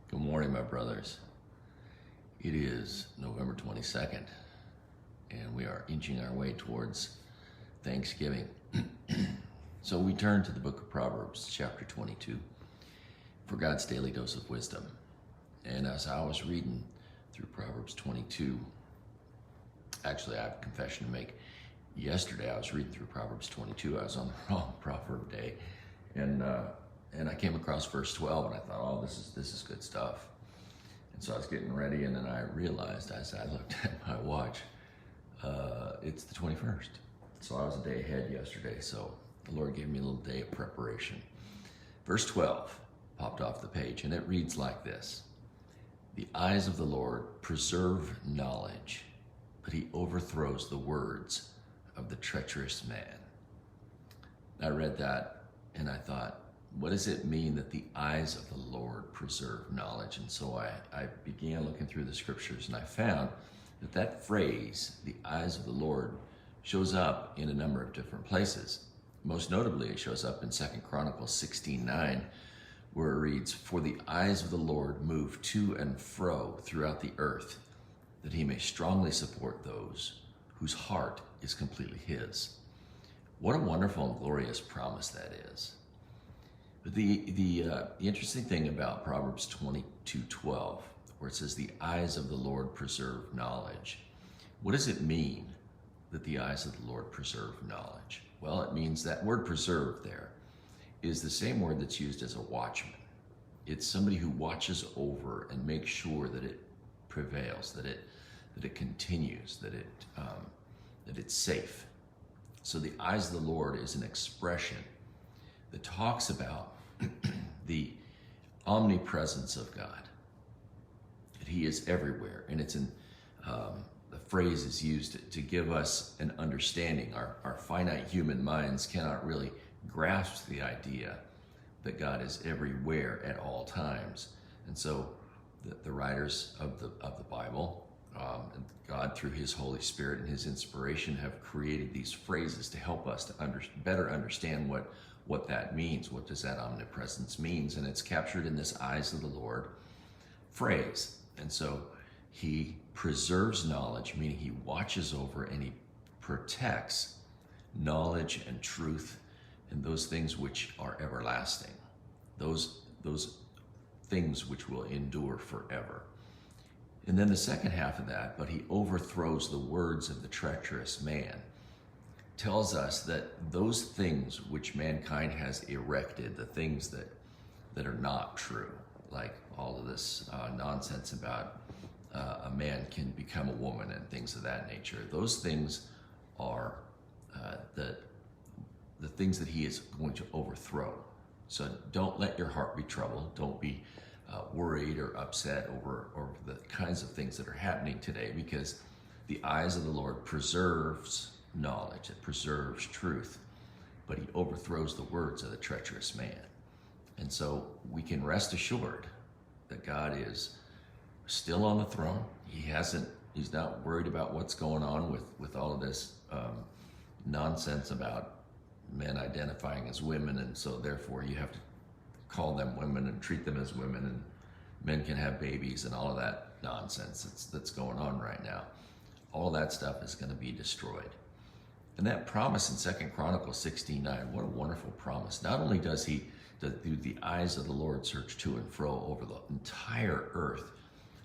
Good morning, my brothers. It is November 22nd, and we are inching our way towards Thanksgiving. So we turn to the book of Proverbs, chapter 22, for God's daily dose of wisdom. And as I was reading through Proverbs 22, actually I have a confession to make. Yesterday I was reading through Proverbs 22. I was on the wrong proverb day, and I came across verse 12, and I thought, oh, this is good stuff. And so I was getting ready, and then I realized, as I looked at my watch, it's the 21st. So I was a day ahead yesterday, so the Lord gave me a little day of preparation. Verse 12 popped off the page, and it reads like this: "The eyes of the Lord preserve knowledge, but he overthrows the words of the treacherous man." I read that, and I thought, what does it mean that the eyes of the Lord preserve knowledge? And so I began looking through the scriptures, and I found that phrase, the eyes of the Lord, shows up in a number of different places. Most notably, it shows up in 2 Chronicles 16:9, where it reads, "For the eyes of the Lord move to and fro throughout the earth, that he may strongly support those whose heart is completely his." What a wonderful and glorious promise that is. But the interesting thing about Proverbs 22:12, where it says, "The eyes of the Lord preserve knowledge," what does it mean that the eyes of the Lord preserve knowledge? Well, it means that word "preserve" there is the same word that's used as a watchman. It's somebody who watches over and makes sure that it prevails, that it continues, that it's safe. So the eyes of the Lord is an expression that talks about the omnipresence of God, that he is everywhere. And it's the phrase is used to give us an understanding. Our finite human minds cannot really grasp the idea that God is everywhere at all times. And so the writers of the Bible, and God through his Holy Spirit and his inspiration, have created these phrases to help us to better understand what that means. What does that omnipresence means? And it's captured in this "eyes of the Lord" phrase. And so he preserves knowledge, meaning he watches over and he protects knowledge and truth and those things which are everlasting, those things which will endure forever. And then the second half of that, "but he overthrows the words of the treacherous man," tells us that those things which mankind has erected, the things that are not true, like all of this nonsense about a man can become a woman and things of that nature, those things are the things that he is going to overthrow. So don't let your heart be troubled. Don't be worried or upset over the kinds of things that are happening today, because the eyes of the Lord preserves knowledge, it preserves truth, but he overthrows the words of the treacherous man. And so we can rest assured that God is still on the throne. He's not worried about what's going on with all of this nonsense about men identifying as women, and so therefore you have to call them women and treat them as women, and men can have babies, and all of that nonsense that's going on right now. All that stuff is going to be destroyed. And that promise in 2 Chronicles 16:9, what a wonderful promise. Not only does the eyes of the Lord search to and fro over the entire earth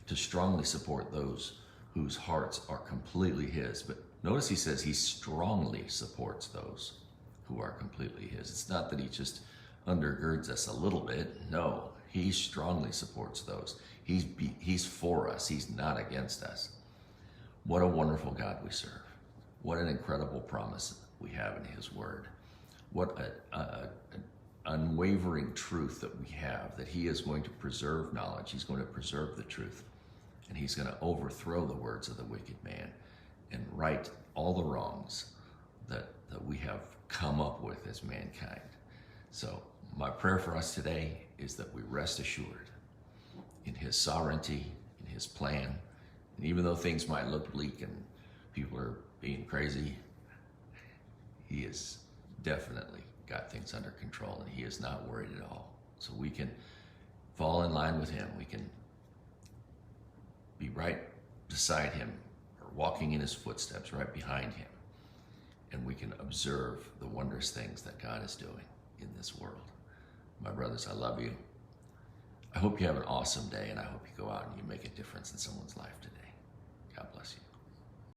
to strongly support those whose hearts are completely his, but notice he says he strongly supports those who are completely his. It's not that he just undergirds us a little bit. No, he strongly supports those. He's for us. He's not against us. What a wonderful God we serve. What an incredible promise we have in his word. What an unwavering truth that we have, that he is going to preserve knowledge. He's going to preserve the truth, and he's going to overthrow the words of the wicked man and right all the wrongs that we have come up with as mankind. So my prayer for us today is that we rest assured in his sovereignty, in his plan. And even though things might look bleak and people are being crazy, he has definitely got things under control, and he is not worried at all. So we can fall in line with him. We can be right beside him or walking in his footsteps, right behind him. And we can observe the wondrous things that God is doing in this world. My brothers, I love you. I hope you have an awesome day, and I hope you go out and you make a difference in someone's life today. God bless you.